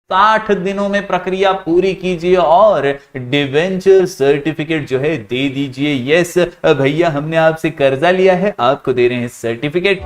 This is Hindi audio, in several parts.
60 दिनों में प्रक्रिया पूरी कीजिए और डिवेंचर सर्टिफिकेट जो है दे दीजिए। यस भैया, हमने आपसे कर्जा लिया है, आपको दे रहे हैं सर्टिफिकेट।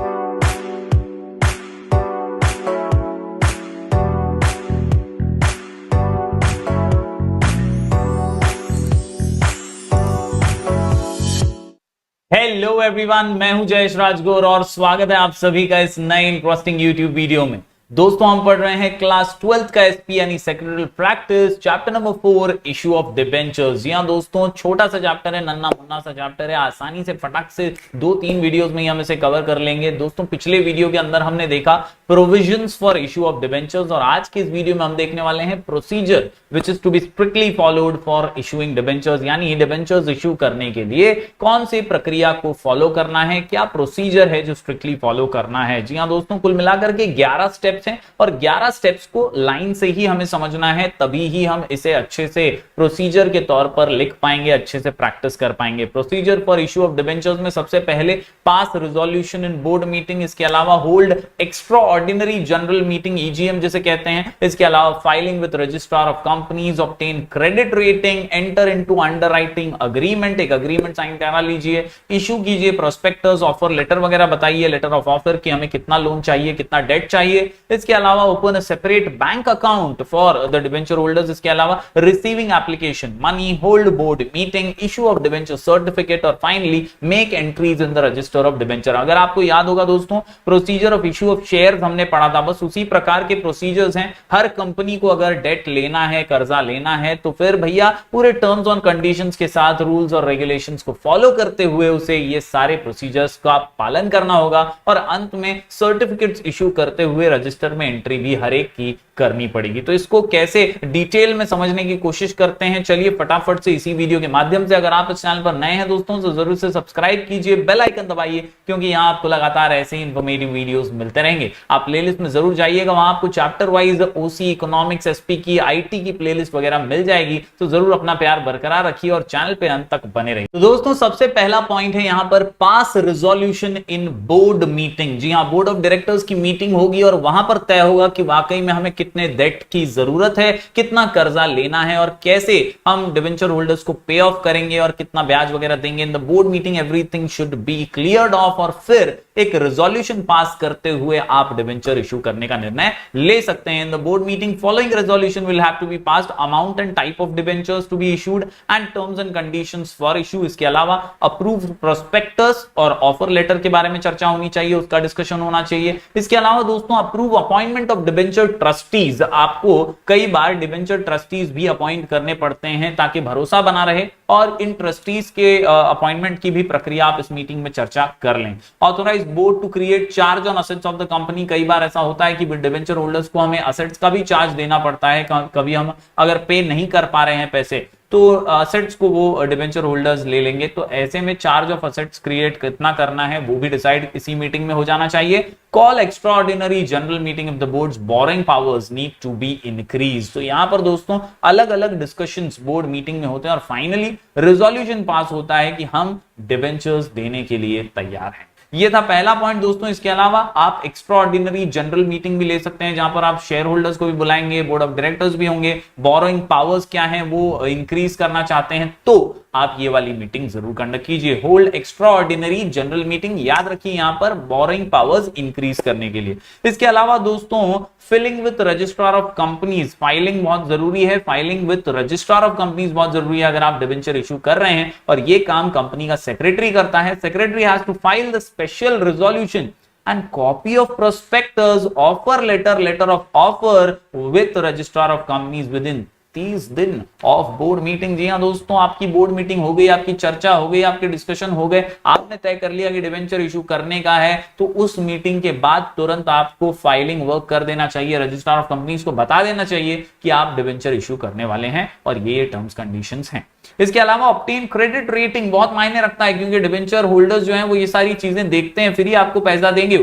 हेलो एवरीवन, मैं हूं जयेश राजगौर और स्वागत है आप सभी का इस नए इंटरेस्टिंग यूट्यूब वीडियो में। दोस्तों, हम पढ़ रहे हैं क्लास 12th का एसपी यानी secretarial practice, chapter number 4, issue of debentures. जी हां दोस्तों, छोटा सा चैप्टर है, नन्ना मुन्ना सा चैप्टर है, आसानी से फटाक से 2-3 वीडियोस में हम इसे कवर कर लेंगे। दोस्तों, पिछले वीडियो के अंदर हमने देखा provisions for issue of debentures और आज के इस वीडियो में हम देखने वाले हैं procedure which is to be strictly followed for issuing debentures, यानी डिबेंचर्स इशू करने के लिए कौन सी प्रक्रिया को फॉलो करना है, क्या प्रोसीजर है जो स्ट्रिक्टली फॉलो करना है। जी हां दोस्तों, कुल मिलाकर के 11 स्टेप्स हैं और 11 स्टेप्स को लाइन से ही हमें समझना है, तभी ही हम इसे अच्छे से प्रोसीजर के तौर पर लिख पाएंगे, अच्छे से प्रैक्टिस कर पाएंगे। Procedure for issue of debentures में सबसे पहले पास रिजोल्यूशन इन बोर्ड मीटिंग, इसके अलावा hold extra ordinary general meeting EGM जिसे कहते हैं, इसके अलावा filing with registrar of companies, obtain credit rating, enter into underwriting agreement, एक अग्रीमेंट साइन करा लीजिए, इशू कीजिए प्रोस्पेक्टस, ऑफर लेटर वगैरह बताइए, लेटर ऑफ ऑफर कि हमें कितना लोन चाहिए, कितना डेट चाहिए, इसके अलावा open a separate bank account for the debenture holders, इसके अलावा receiving application, money, hold board meeting, issue of debenture certificate और finally make entries in the register of debenture. अगर आपको याद होगा दोस्तों, procedure of issue of shares हमने पढ़ा था, बस उसी प्रकार के प्रोसीजर्स हैं। हर कंपनी को अगर डेट लेना है, कर्जा लेना है, तो फिर भैया पूरे टर्म्स और कंडीशंस के साथ, रूल्स और रेगुलेशंस को फॉलो करते हुए उसे ये सारे प्रोसीजर्स का पालन करना होगा और अंत में सर्टिफिकेट्स इशू करते हुए रजिस्टर में एंट्री भी हर एक की करनी पड़ेगी। तो इसको कैसे डिटेल में समझने की कोशिश करते हैं, चलिए फटाफट से इसी वीडियो के माध्यम से। अगर आप इस चैनल पर नए हैं दोस्तों तो जरूर से सब्सक्राइब कीजिए, बेल आइकन दबाइए, क्योंकि यहां आपको लगातार ऐसे ही इंफॉर्मेटिव वीडियोस मिलते रहेंगे। आप प्लेलिस्ट में जरूर जाइएगा, वहां आपको चैप्टर वाइज ओसी, इकोनॉमिक्स, एसपी की, आईटी की प्लेलिस्ट वगैरह मिल जाएगी। तो जरूर अपना प्यार बरकरार रखिए और चैनल पे अंत तक बने रहिए। तो दोस्तों, सबसे पहला पॉइंट है यहां पर पास रिजोल्यूशन इन बोर्ड मीटिंग। जी हां, बोर्ड ऑफ डायरेक्टर्स की मीटिंग होगी और वहां पर तय होगा कि वाकई में हमें कितने डेट की जरूरत है, कितना कर्जा लेना है और कैसे हम डिबेंचर होल्डर्स को पे ऑफ करेंगे और कितना ब्याज वगैरह देंगे। इन the board meeting everything should be cleared of और फिर एक रेजोल्यूशन पास करते हुए आप डिबेंचर इशू करने का निर्णय ले सकते हैं। In the board meeting following resolution will have to be passed, amount and type of debentures to be issued and terms and conditions for issue. इसके अलावा अप्रूव्ड प्रोस्पेक्टस और ऑफर लेटर के बारे में चर्चा होनी चाहिए, उसका डिस्कशन होना चाहिए। इसके अलावा दोस्तों, approve appointment of debenture trustees. आपको कई बार डिबेंचर ट्रस्टीज भी अपॉइंट करने पड़ते हैं ताकि भरोसा बना रहे और इन ट्रस्टीज के अपॉइंटमेंट की भी प्रक्रिया आप इस मीटिंग में चर्चा कर लें। Authorise board to create charge on assets of the company. कई बार ऐसा होता है कि डिबेंचर होल्डर्स को हमें असेट्स का भी चार्ज देना पड़ता है, कभी हम अगर पे नहीं कर पा रहे हैं पैसे तो असेट्स को वो डिबेंचर होल्डर्स ले लेंगे। तो ऐसे में चार्ज ऑफ असेट्स क्रिएट कितना करना है वो भी डिसाइड इसी मीटिंग में हो जाना चाहिए। Call extraordinary general meeting of the boards, borrowing powers need to be increase. तो यहां पर दोस्तों अलग अलग डिस्कशंस बोर्ड मीटिंग में होते हैं और फाइनली रिजोल्यूशन पास होता है कि हम डिबेंचर्स देने के लिए तैयार हैं। ये था पहला पॉइंट दोस्तों। इसके अलावा आप एक्स्ट्रा ऑर्डिनरी जनरल मीटिंग भी ले सकते हैं, जहां पर आप शेयर होल्डर्स को भी बुलाएंगे, बोर्ड ऑफ डायरेक्टर्स भी होंगे, बोरोइंग पावर्स क्या है वो इंक्रीज करना चाहते हैं तो आप ये वाली मीटिंग जरूर कंडक्ट कीजिए। Hold extra ordinary general meeting, याद रखिए यहां पर बोरोइंग पावर्स इंक्रीज करने के लिए। इसके अलावा दोस्तों, filing with registrar of companies, filing बहुत जरूरी है। Filing with registrar of companies बहुत जरूरी है अगर आप डिबेंचर इशू कर रहे हैं और ये काम कंपनी का सेक्रेटरी करता है। Secretary has to file the special resolution and copy of prospectus, offer letter, letter of offer with registrar of companies within 30 दिन ऑफ बोर्ड मीटिंग। जी हाँ दोस्तों, आपकी बोर्ड मीटिंग हो गई, आपकी चर्चा हो गई, आपके डिस्कशन हो गए, आपने तय कर लिया कि डिबेंचर इशू करने का है, तो उस मीटिंग के बाद तुरंत आपको फाइलिंग वर्क कर देना चाहिए, रजिस्ट्रार ऑफ कंपनीज को बता देना चाहिए कि आप डिबेंचर इशू करने वाले हैं और ये टर्म्स कंडीशंस हैं। इसके अलावा ऑब्टेन क्रेडिट रेटिंग बहुत मायने रखता है, क्योंकि डिबेंचर होल्डर्स जो हैं वो ये सारी चीजें देखते हैं, फिर ही आपको पैसा देंगे।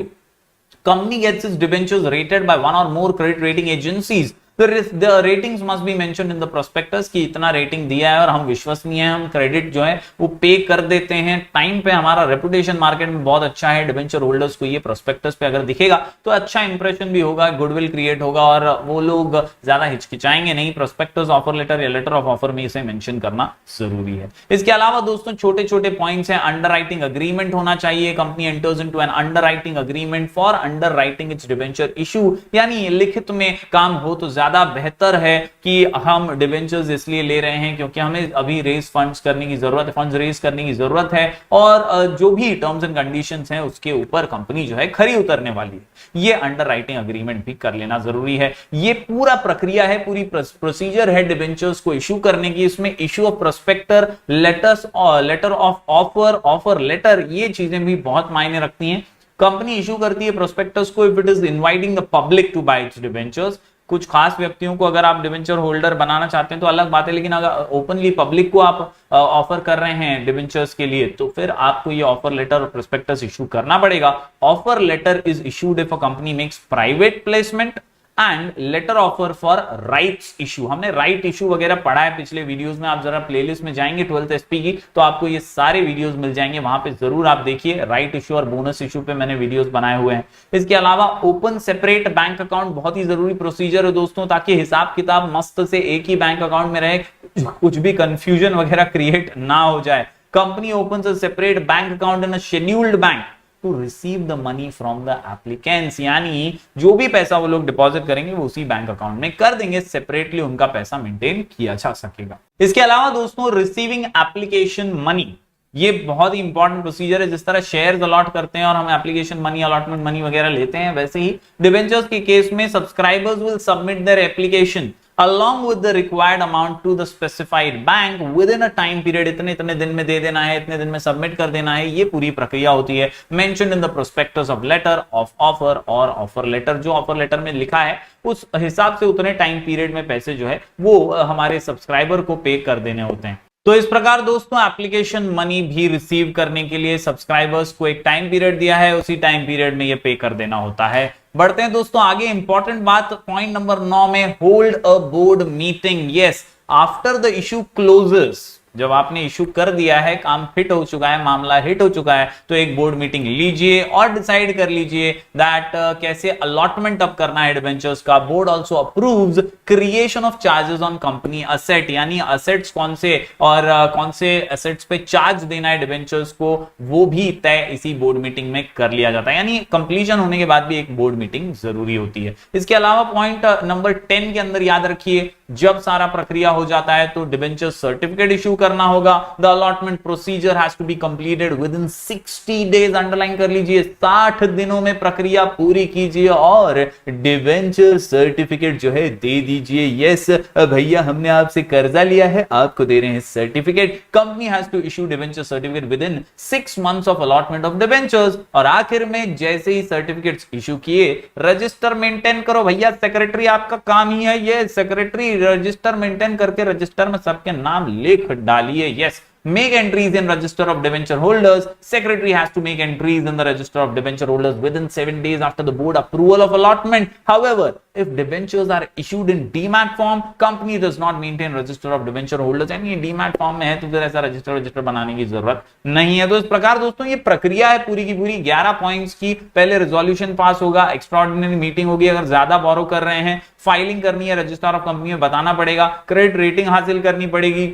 Company gets its debentures rated by one और more credit rating agencies the ratings must be mentioned in the prospectus कि इतना रेटिंग दिया है और हम विश्वसनीय हैं, हम क्रेडिट जो है वो पे कर देते हैं टाइम पे, हमारा रेपुटेशन मार्केट में बहुत अच्छा है। डिबेंचर होल्डर्स को ये प्रोस्पेक्टस पे अगर दिखेगा तो अच्छा इंप्रेशन भी होगा, गुडविल क्रिएट होगा और वो लोग ज्यादा हिचकिचाएंगे नहीं। प्रोस्पेक्टस, ऑफर लेटर या लेटर ऑफ ऑफर में इसे मेंशन करना जरूरी है। इसके अलावा दोस्तों छोटे छोटे पॉइंट्स हैं। अंडरराइटिंग अग्रीमेंट होना चाहिए। Company enters into an underwriting agreement for underwriting its debenture issue, यानी लिखित में काम हो तो ज्यादा बेहतर है कि हम डिबेंचर्स इसलिए ले रहे हैं क्योंकि हमें अभी रेज फंड्स करने की जरूरत है, फंड्स रेज करने की जरूरत है और जो भी टर्म्स एंड कंडीशंस हैं उसके ऊपर कंपनी जो है खरी उतरने वाली है। ये अंडरराइटिंग अग्रीमेंट भी कर लेना जरूरी है। ये पूरा प्रक्रिया है, पूरी प्रोसीजर है डिबेंचर्स को इशू करने की। इसमें इशू ऑफ प्रोस्पेक्टर, लेटर्स और letter of offer, offer letter, ये चीजें भी बहुत मायने रखती हैं। कंपनी इशू करती है प्रोस्पेक्टस को if it is inviting the public to buy its debentures. कुछ खास व्यक्तियों को अगर आप डिबेंचर होल्डर बनाना चाहते हैं तो अलग बात है, लेकिन अगर ओपनली पब्लिक को आप ऑफर कर रहे हैं डिबेंचर्स के लिए तो फिर आपको ये ऑफर लेटर और प्रोस्पेक्टस इशू करना पड़ेगा। Offer letter is issued if a company makes private placement and letter offer for rights issue. हमने राइट इशू वगैरह पढ़ा है पिछले वीडियोस में, आप जरा प्लेलिस्ट में जाएंगे 12th एसपी की तो आपको ये सारे वीडियोस मिल जाएंगे, वहां पे जरूर आप देखिए। राइट इशू और बोनस इशू पे मैंने वीडियोस बनाए हुए हैं। इसके अलावा ओपन सेपरेट बैंक अकाउंट बहुत ही जरूरी प्रोसीजर है दोस्तों, ताकि हिसाब किताब मस्त से एक ही बैंक अकाउंट में रहे, कुछ भी कंफ्यूजन वगैरह क्रिएट ना हो जाए। Company opens a separate bank account in a scheduled bank to receive the money from the applicants, यानी जो भी पैसा वो लोग डिपॉजिट करेंगे वो उसी बैंक अकाउंट में कर देंगे, सेपरेटली उनका पैसा मेंटेन किया जा सकेगा। इसके अलावा दोस्तों रिसीविंग एप्लीकेशन मनी, ये बहुत ही इंपॉर्टेंट प्रोसीजर है। जिस तरह शेयर्स अलॉट करते हैं और हम एप्लीकेशन मनी, अलॉटमेंट मनी वगैरह लेते हैं, वैसे ही डिबेंचर्स के केस में subscribers will submit their application along with the required amount to the specified bank within a time period। इतने इतने दिन में दे देना है, इतने दिन में सबमिट कर देना है, ये पूरी प्रक्रिया होती है। mentioned in the prospectus of letter of offer और ऑफर लेटर, जो ऑफर लेटर में लिखा है उस हिसाब से उतने टाइम पीरियड में पैसे जो है वो हमारे सब्सक्राइबर को पे कर देने होते हैं। तो इस प्रकार दोस्तों एप्लीकेशन मनी भी रिसीव करने के लिए सब्सक्राइबर्स को एक टाइम पीरियड दिया है, उसी टाइम पीरियड में ये पे कर देना होता है। बढ़ते हैं दोस्तों आगे, इंपॉर्टेंट बात पॉइंट नंबर 9 में, hold a board meeting. Yes, after the issue closes, जब आपने इशू कर दिया है, काम हिट हो चुका है, मामला हिट हो चुका है, तो एक बोर्ड मीटिंग लीजिए और डिसाइड कर लीजिए दैट कैसे अलॉटमेंट अब करना है डिबेंचर्स का। Board also approves creation of charges on company asset, यानी असेट्स कौन से और कौन से असेट्स पे चार्ज देना है डिबेंचर्स को, वो भी तय इसी बोर्ड मीटिंग में कर लिया जाता है। यानी कंप्लीशन होने के बाद भी एक बोर्ड मीटिंग जरूरी होती है। इसके अलावा पॉइंट नंबर 10 के अंदर याद रखिए, जब सारा प्रक्रिया हो जाता है तो डिबेंचर सर्टिफिकेट इशू करना होगा। The allotment procedure has to be completed within 60 days, underline कर लीजिए, 60 दिनों में प्रक्रिया पूरी कीजिए और डिबेंचर सर्टिफिकेट जो है दे दीजिए। यस भैया, हमने आपसे कर्जा लिया है, आपको दे रहे हैं certificate. Company has to issue debenture certificate within 6 months of allotment of debentures. और आखिर में जैसे ही सर्टिफिकेट्स इशू किए, रजिस्टर मेंटेन करो भैया, सेक्रेटरी आपका काम ही है ये। सेक्रेटरी रजिस्टर मेंटेन करके रजिस्टर में सबके नाम लिख डालिए। Yes, make entries in register of debenture holders. Secretary has to make entries in the register of debenture holders within 7 days after the board approval of allotment. However, if debentures are issued in demat form, company does not maintain register of debenture holders। यानी demat form में है तो फिर ऐसा रजिस्टर बनाने की जरूरत नहीं है। तो इस प्रकार दोस्तों ये प्रक्रिया है पूरी की पूरी 11 पॉइंट्स की। पहले रेजोल्यूशन पास होगा, एक्स्ट्राऑर्डिनरी मीटिंग होगी, अगर ज्यादा बोरो कर रहे हैं, फाइलिंग करनी है रजिस्टर ऑफ कंपनी में बताना पड़ेगा, क्रेडिट रेटिंग हासिल करनी पड़ेगी।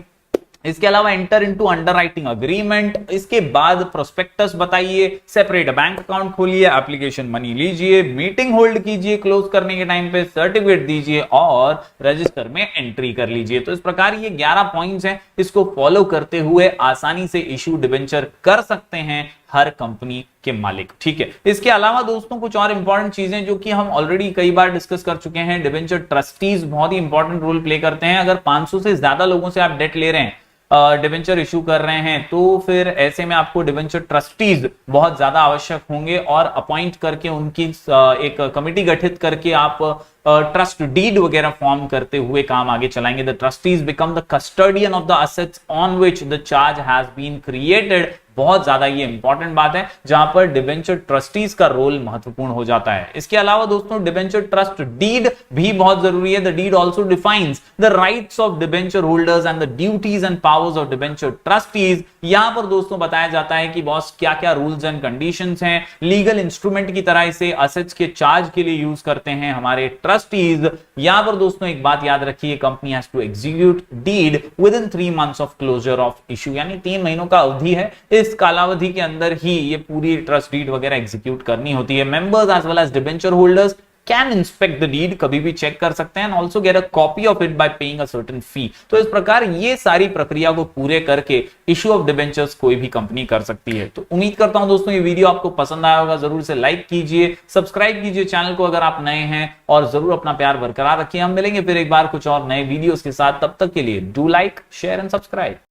इसके अलावा एंटर इनटू अंडरराइटिंग अग्रीमेंट, इसके बाद प्रोस्पेक्टस बताइए, सेपरेट बैंक अकाउंट खोलिए, एप्लीकेशन मनी लीजिए, मीटिंग होल्ड कीजिए, क्लोज करने के टाइम पे सर्टिफिकेट दीजिए और रजिस्टर में एंट्री कर लीजिए। तो इस प्रकार ये 11 पॉइंट्स हैं, इसको फॉलो करते हुए आसानी से इशू डिबेंचर कर सकते हैं हर कंपनी के मालिक। ठीक है, इसके अलावा दोस्तों कुछ और इंपॉर्टेंट चीजें जो कि हम ऑलरेडी कई बार डिस्कस कर चुके हैं। डिबेंचर ट्रस्टीज बहुत ही इंपॉर्टेंट रोल प्ले करते हैं। अगर 500 से ज्यादा लोगों से आप डेट ले रहे हैं, डिबेंचर इशू कर रहे हैं, तो फिर ऐसे में आपको डिबेंचर ट्रस्टीज बहुत ज्यादा आवश्यक होंगे और अपॉइंट करके उनकी एक कमिटी गठित करके आप ट्रस्ट डीड वगैरह फॉर्म करते हुए काम आगे चलाएंगे। The trustees become the custodian of the assets on which the charge has been created बहुत ज्यादा ये इंपॉर्टेंट बात है, जहां पर डिबेंचर ट्रस्टीज का रोल महत्वपूर्ण हो जाता है। इसके अलावा दोस्तों डिबेंचर ट्रस्ट डीड भी बहुत जरूरी है। The deed also defines the rights of debenture holders and the duties and powers of debenture trustees. यहां पर दोस्तों बताया जाता है कि बॉस क्या क्या रूल्स एंड कंडीशंस हैं, लीगल इंस्ट्रूमेंट की तरह इसे असेट्स के चार्ज के लिए यूज करते हैं हमारे ट्रस्टीज। यहां पर दोस्तों एक बात याद रखिए, company has to execute deed within 3 months of closure of issue, यानी 3 महीनों का अवधि है, इस कालावधि के अंदर ही ये पूरी ट्रस्ट डीड वगैरह एग्जीक्यूट करनी होती है। Members as well as debenture holders can inspect the deed, कभी भी चेक कर सकते हैं, and also get a copy of it by paying a certain fee. तो इस प्रकार ये सारी प्रक्रिया को पूरे करके इशू ऑफ डिबेंचर्स कोई भी कंपनी कर सकती है। तो उम्मीद करता हूं दोस्तों ये वीडियो आपको पसंद आया होगा, जरूर से लाइक कीजिए, सब्सक्राइब कीजिए चैनल को अगर आप नए हैं, और जरूर अपना प्यार बरकरार रखिए। हम मिलेंगे फिर एक बार कुछ और नए वीडियोस के साथ, तब तक के लिए do like, share and subscribe.